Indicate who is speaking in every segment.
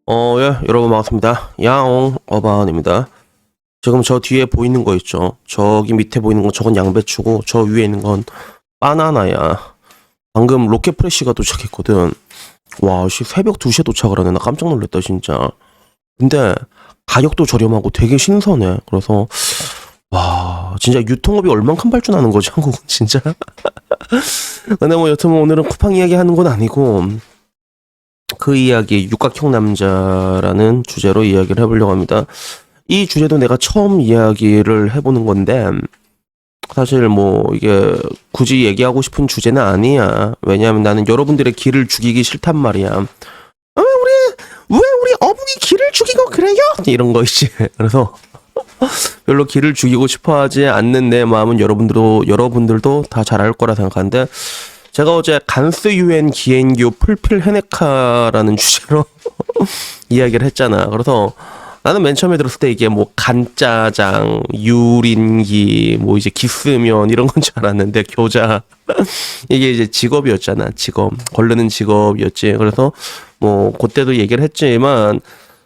Speaker 1: 예, 여러분 반갑습니다. 야옹 어반입니다. 지금 저 뒤에 보이는 거 있죠? 저기 밑에 보이는 건 저건 양배추고 저 위에 있는 건 바나나야. 방금 로켓 프레쉬가 도착했거든. 와, 씨 새벽 2시에 도착을 하네. 나 깜짝 놀랐다 진짜. 근데 가격도 저렴하고 되게 신선해. 그래서 와, 진짜 유통업이 얼만큼 발전하는 거지 한국은 진짜. 근데 뭐 여튼 뭐 오늘은 쿠팡 이야기 하는 건 아니고 그 이야기 육각형 남자라는 주제로 이야기를 해보려고 합니다. 이 주제도 내가 처음 이야기를 해보는 건데 사실 뭐 이게 굳이 얘기하고 싶은 주제는 아니야. 왜냐하면 나는 여러분들의 기를 죽이기 싫단 말이야. 왜 우리 어묵이 기를 죽이고 그래요? 이런 거 있지. 그래서 별로 기를 죽이고 싶어하지 않는 내 마음은 여러분들도 다 잘 알 거라 생각하는데 제가 어제 간스 유엔 기행교 풀필 헤네카라는 주제로 이야기를 했잖아. 그래서 나는 맨 처음에 들었을 때 이게 뭐 간짜장, 유린기, 뭐 이제 기스면 이런 건 줄 알았는데 교자 이게 이제 직업이었잖아. 직업 걸르는 직업이었지. 그래서 뭐 그때도 얘기를 했지만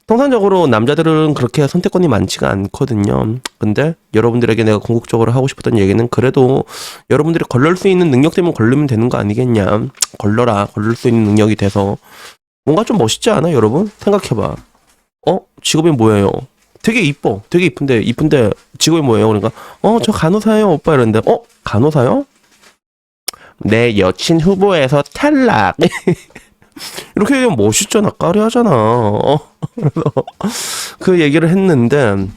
Speaker 1: 통상적으로 남자들은 그렇게 선택권이 많지가 않거든요. 근데 여러분들에게 내가 궁극적으로 하고 싶었던 얘기는 그래도 여러분들이 걸릴 수 있는 능력 때문에 걸르면 되는 거 아니겠냐. 걸러라. 걸릴 수 있는 능력이 돼서. 뭔가 좀 멋있지 않아, 여러분? 생각해봐. 직업이 뭐예요? 되게 이뻐. 되게 이쁜데 직업이 뭐예요? 그러니까 저 간호사예요, 오빠 이러는데 간호사요? 내 여친 후보에서 탈락. 이렇게 되면 멋있잖아. 까리하잖아. 그래서 그 얘기를 했는데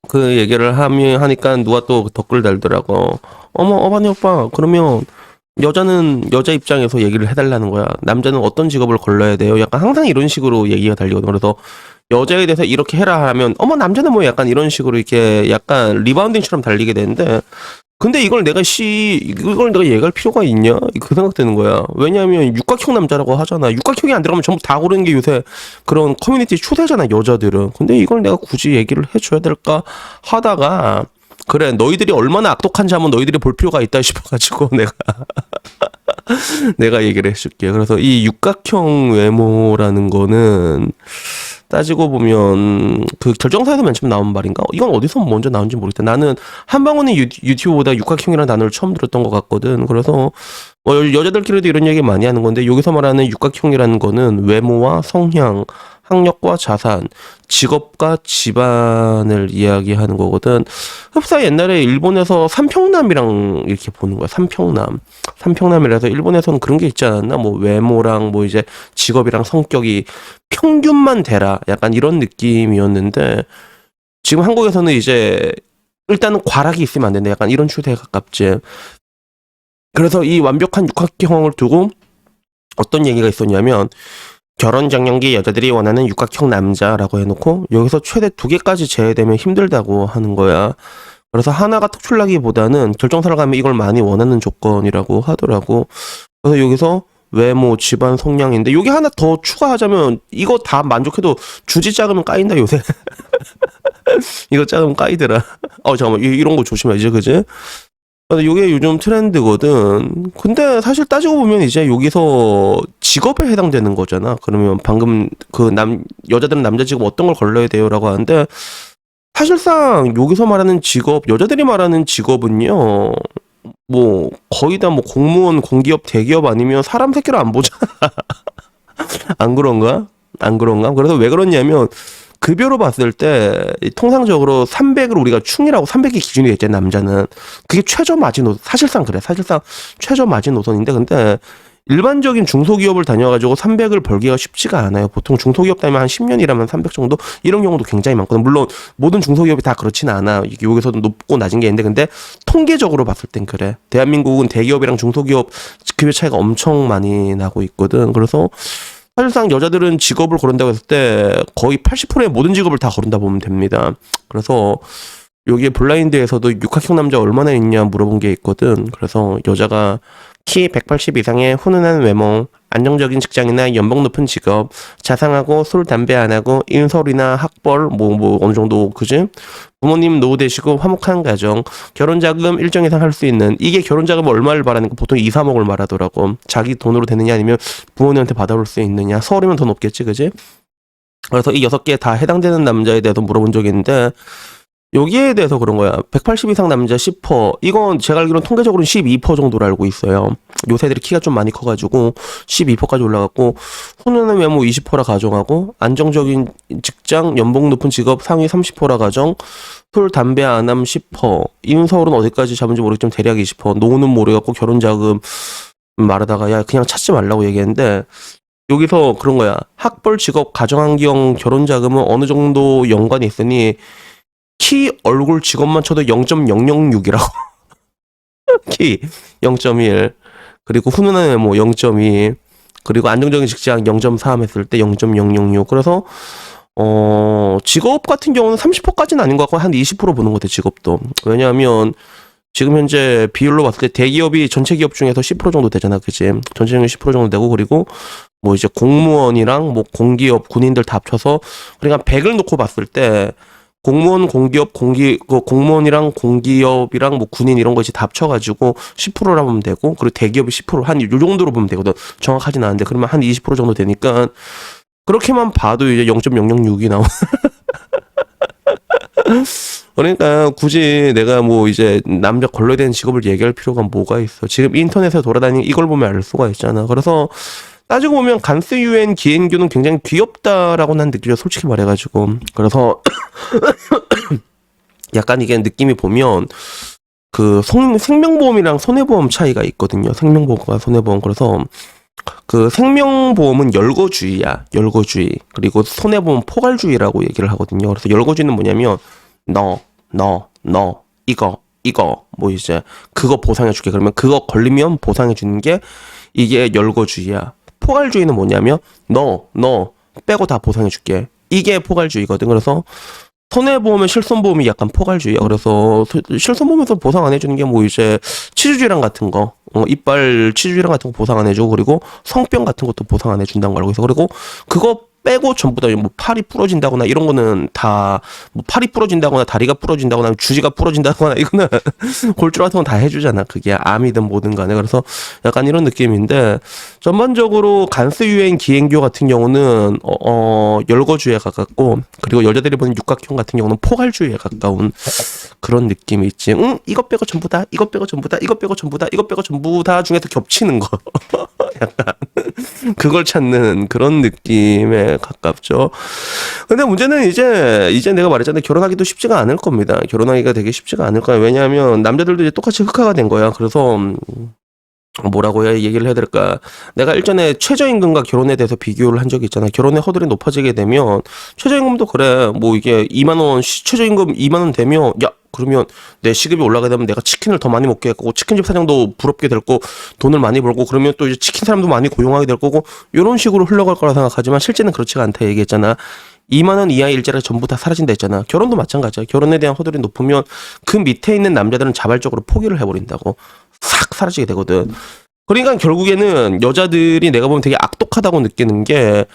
Speaker 1: 그 얘기를 하니까 누가 또 댓글 달더라고. 어머 어바니 오빠 그러면 여자는 여자 입장에서 얘기를 해달라는 거야. 남자는 어떤 직업을 걸러야 돼요? 약간 항상 이런 식으로 얘기가 달리거든. 그래서 여자에 대해서 이렇게 해라 하면 어머 남자는 뭐 약간 이런 식으로 이렇게 약간 리바운딩처럼 달리게 되는데 근데 이걸 내가 얘기할 필요가 있냐? 그 생각 드는 거야. 왜냐하면 육각형 남자라고 하잖아. 육각형이 안 들어가면 전부 다 고르는 게 요새 그런 커뮤니티 추세잖아, 여자들은. 근데 이걸 내가 굳이 얘기를 해줘야 될까 하다가 그래, 너희들이 얼마나 악독한지 한번 너희들이 볼 필요가 있다 싶어가지고 내가 얘기를 해줄게. 그래서 이 육각형 외모라는 거는 따지고 보면 그 결정사에서 맨 처음 나온 말인가? 이건 어디서 먼저 나온지 모르겠다. 나는 한방울의 유튜브보다 육각형이라는 단어를 처음 들었던 것 같거든. 그래서 뭐 여자들끼리도 이런 얘기 많이 하는 건데 여기서 말하는 육각형이라는 거는 외모와 성향, 학력과 자산, 직업과 집안을 이야기하는 거거든. 흡사 옛날에 일본에서 삼평남이랑 이렇게 보는 거야. 삼평남. 삼평남이라서 일본에서는 그런 게 있지 않았나? 뭐 외모랑 뭐 이제 직업이랑 성격이 평균만 되라. 약간 이런 느낌이었는데 지금 한국에서는 이제 일단은 과락이 있으면 안 된다. 약간 이런 추세에 가깝지. 그래서 이 완벽한 육각형을 두고 어떤 얘기가 있었냐면 결혼 정년기 여자들이 원하는 육각형 남자라고 해놓고 여기서 최대 2개까지 제외되면 힘들다고 하는 거야. 그래서 하나가 특출나기보다는 결정사를 가면 이걸 많이 원하는 조건이라고 하더라고. 그래서 여기서 외모, 집안, 성향인데 여기 하나 더 추가하자면 이거 다 만족해도 주지 작으면 까인다 요새. 이거 작으면 까이더라. 잠깐만 이런 거 조심해야지, 그지? 근데 이게 요즘 트렌드거든. 근데 사실 따지고 보면 이제 여기서 직업에 해당되는 거잖아. 그러면 방금 여자들은 남자 직업 어떤 걸 걸러야 돼요라고 하는데 사실상 여기서 말하는 직업, 여자들이 말하는 직업은요. 뭐 거의 다 뭐 공무원, 공기업, 대기업 아니면 사람 새끼를 안 보잖아. 안 그런가? 안 그런가? 그래서 왜 그러냐면 급여로 봤을 때 통상적으로 300을 우리가 충이라고 300이 기준이 됐잖아. 남자는 그게 최저 마지노선. 사실상 그래. 사실상 최저 마지노선인데 근데 일반적인 중소기업을 다녀가지고 300을 벌기가 쉽지가 않아요. 보통 중소기업 다니면 한 10년 일하면 300 정도 이런 경우도 굉장히 많거든. 물론 모든 중소기업이 다 그렇진 않아. 여기서도 높고 낮은 게 있는데 근데 통계적으로 봤을 땐 그래. 대한민국은 대기업이랑 중소기업 급여 차이가 엄청 많이 나고 있거든. 그래서 사실상 여자들은 직업을 고른다고 했을 때 거의 80%의 모든 직업을 다 고른다 보면 됩니다. 그래서 여기에 블라인드에서도 육각형 남자 얼마나 있냐 물어본 게 있거든. 그래서 여자가 키 180 이상의 훈훈한 외모, 안정적인 직장이나 연봉 높은 직업, 자상하고 술, 담배 안 하고 인설이나 학벌, 뭐 어느 정도, 그지? 부모님 노후 되시고 화목한 가정, 결혼 자금 일정 이상 할 수 있는, 이게 결혼 자금 얼마를 말하는 거 보통 2, 3억을 말하더라고. 자기 돈으로 되느냐 아니면 부모님한테 받아올 수 있느냐. 서울이면 더 높겠지, 그지? 그래서 이 6개 다 해당되는 남자에 대해서 물어본 적이 있는데 여기에 대해서 그런 거야. 180 이상 남자 10%. 이건 제가 알기로는 통계적으로는 12% 정도로 알고 있어요. 요새들이 키가 좀 많이 커가지고 12%까지 올라갔고, 훈훈한 외모 20%라 가정하고, 안정적인 직장, 연봉 높은 직업 상위 30%라 가정, 술, 담배 안함 10%. 인서울은 어디까지 잡은지 모르겠지만 대략 20%. 노는 모르겠고 결혼 자금 말하다가 야 그냥 찾지 말라고 얘기했는데 여기서 그런 거야. 학벌, 직업, 가정환경, 결혼 자금은 어느 정도 연관이 있으니 키, 얼굴, 직업만 쳐도 0.006이라고. 키 0.1. 그리고 훈훈한 외모 0.2. 그리고 안정적인 직장 0.3 했을 때 0.006. 그래서 직업 같은 경우는 30%까지는 아닌 것 같고 한 20% 보는 것 같아, 직업도. 왜냐하면 지금 현재 비율로 봤을 때 대기업이 전체 기업 중에서 10% 정도 되잖아, 그치? 전체적인 10% 정도 되고, 그리고 뭐 이제 공무원이랑 뭐 공기업, 군인들 다 합쳐서 그러니까 100을 놓고 봤을 때 공무원, 공기업, 공무원이랑 공기업이랑 뭐 군인 이런 거 이제 다 합쳐가지고 10%라 보면 되고, 그리고 대기업이 10% 한 요 정도로 보면 되거든. 정확하진 않은데 그러면 한 20% 정도 되니까 그렇게만 봐도 이제 0.006이 나오. 그러니까 굳이 내가 뭐 이제 남자 걸러야 되는 직업을 얘기할 필요가 뭐가 있어. 지금 인터넷에 돌아다니는 이걸 보면 알 수가 있잖아. 그래서 따지고 보면 간스 유엔 기엔규는 굉장히 귀엽다라고 난 느끼죠. 솔직히 말해가지고. 그래서 약간 이게 느낌이 보면 그 생명보험이랑 손해보험 차이가 있거든요. 생명보험과 손해보험. 그래서 그 생명보험은 열거주의야. 열거주의. 그리고 손해보험 포괄주의라고 얘기를 하거든요. 그래서 열거주의는 뭐냐면 너 이거 뭐 이제 그거 보상해줄게. 그러면 그거 걸리면 보상해주는 게 이게 열거주의야. 포괄주의는 뭐냐면 너 빼고 다 보상해줄게. 이게 포괄주의거든. 그래서 손해보험의 실손보험이 약간 포괄주의야. 그래서 실손보험에서 보상 안 해주는 게 뭐 이제 치주질환 같은 거, 이빨 치주질환 같은 거 보상 안 해주고, 그리고 성병 같은 것도 보상 안 해준다는 거 알고 있어. 그리고 그거 빼고 전부 다 뭐 팔이 부러진다거나 이런 거는 다 뭐 팔이 부러진다거나 다리가 부러진다거나 주지가 부러진다거나 이거는 골절 같은 건 다 해주잖아. 그게 암이든 뭐든 간에. 그래서 약간 이런 느낌인데 전반적으로 간스 유엔 기행교 같은 경우는 열거주의에 가깝고, 그리고 여자들이 보는 육각형 같은 경우는 포괄주의에 가까운 그런 느낌이 있지. 이것 빼고 전부 다, 이것 빼고 전부 다, 이것 빼고 전부 다, 이것 빼고 전부 다 중에서 겹치는 거. 약간 그걸 찾는 그런 느낌에 가깝죠. 근데 문제는 이제 내가 말했잖아요. 결혼하기도 쉽지가 않을 겁니다. 결혼하기가 되게 쉽지가 않을 거야. 왜냐하면 남자들도 이제 똑같이 흑화가 된 거야. 그래서 뭐라고 해야 얘기를 해야 될까? 내가 일전에 최저임금과 결혼에 대해서 비교를 한 적이 있잖아. 결혼의 허들이 높아지게 되면 최저임금도 그래. 뭐 이게 2만 원, 최저임금 2만 원 되면 야 그러면 내 시급이 올라가게 되면 내가 치킨을 더 많이 먹게 될 거고, 치킨집 사장도 부럽게 될 거고, 돈을 많이 벌고, 그러면 또 이제 치킨 사람도 많이 고용하게 될 거고, 이런 식으로 흘러갈 거라 생각하지만 실제는 그렇지가 않다 얘기했잖아. 2만 원 이하의 일자리가 전부 다 사라진다 했잖아. 결혼도 마찬가지야. 결혼에 대한 허들이 높으면 그 밑에 있는 남자들은 자발적으로 포기를 해버린다고. 싹 사라지게 되거든. 그러니까 결국에는 여자들이 내가 보면 되게 악독하다고 느끼는 게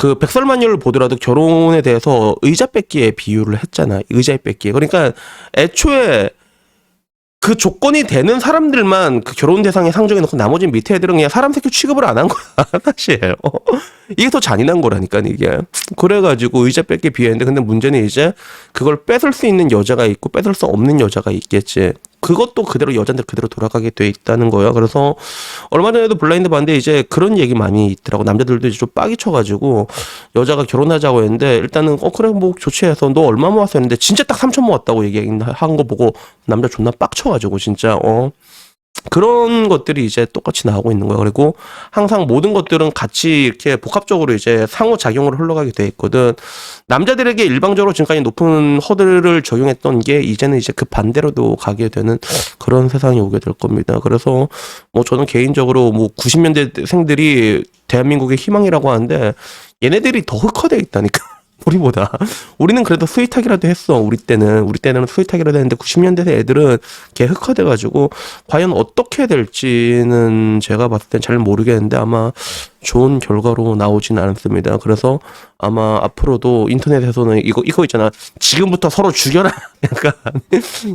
Speaker 1: 그 백설마녀를 보더라도 결혼에 대해서 의자 뺏기에 비유를 했잖아. 의자 뺏기에. 그러니까 애초에 그 조건이 되는 사람들만 그 결혼 대상에 상정해 놓고 나머지 밑에 애들은 그냥 사람 새끼 취급을 안 한 거야. 사실. 이게 더 잔인한 거라니까, 이게. 그래가지고 의자 뺏기 비유했는데, 근데 문제는 이제 그걸 뺏을 수 있는 여자가 있고 뺏을 수 없는 여자가 있겠지. 그것도 그대로 여자들 그대로 돌아가게 돼 있다는 거야. 그래서 얼마 전에도 블라인드 봤는데 이제 그런 얘기 많이 있더라고. 남자들도 이제 좀 빡이 쳐가지고 여자가 결혼하자고 했는데 일단은 그래 뭐 좋지 해서 너 얼마 모았어 했는데 진짜 딱 3천 모았다고 얘기한 거 보고 남자 존나 빡쳐가지고 진짜 그런 것들이 이제 똑같이 나오고 있는 거야. 그리고 항상 모든 것들은 같이 이렇게 복합적으로 이제 상호작용으로 흘러가게 돼 있거든. 남자들에게 일방적으로 지금까지 높은 허들을 적용했던 게 이제는 이제 그 반대로도 가게 되는 그런 세상이 오게 될 겁니다. 그래서 뭐 저는 개인적으로 뭐 90년대생들이 대한민국의 희망이라고 하는데 얘네들이 더 흑화되어 있다니까. 우리보다. 우리는 그래도 스윗하기라도 했어. 우리 때는 스윗하기라도 했는데 90년대 애들은 개 흑화돼가지고 과연 어떻게 될지는 제가 봤을 땐 잘 모르겠는데 아마 좋은 결과로 나오진 않습니다. 그래서 아마 앞으로도 인터넷에서는 이거 있잖아. 지금부터 서로 죽여라. 약간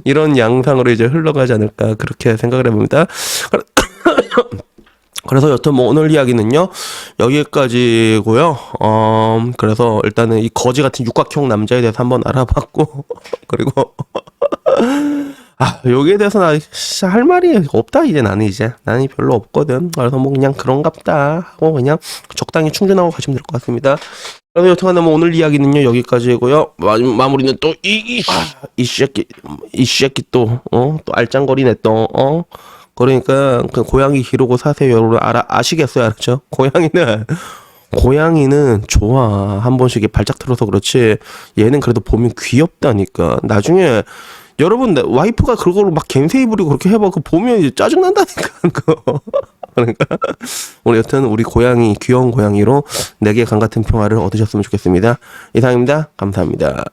Speaker 1: 이런 양상으로 이제 흘러가지 않을까 그렇게 생각을 해봅니다. 그래서 여튼 뭐 오늘 이야기는요 여기까지고요. 그래서 일단은 이 거지 같은 육각형 남자에 대해서 한번 알아봤고 그리고 여기에 대해서 나 진짜 할 말이 없다. 이제 나는 별로 없거든. 그래서 뭐 그냥 그런갑다 하고 그냥 적당히 충전하고 가시면 될 것 같습니다. 그래서 여튼간에 뭐 오늘 이야기는요 여기까지고요. 마무리는 또 이 새끼 또 알짱거리네 또 그러니까 그 고양이 기르고 사세요. 여러분 아시겠어요? 알았죠? 고양이는 좋아. 한 번씩 발작 틀어서 그렇지. 얘는 그래도 보면 귀엽다니까. 나중에 여러분 와이프가 그걸로 막 갬세이 부리고 그렇게 해봐. 그 보면 이제 짜증난다니까. 그거. 그러니까 오늘 여튼 우리 고양이 귀여운 고양이로 내게 강 같은 평화를 얻으셨으면 좋겠습니다. 이상입니다. 감사합니다.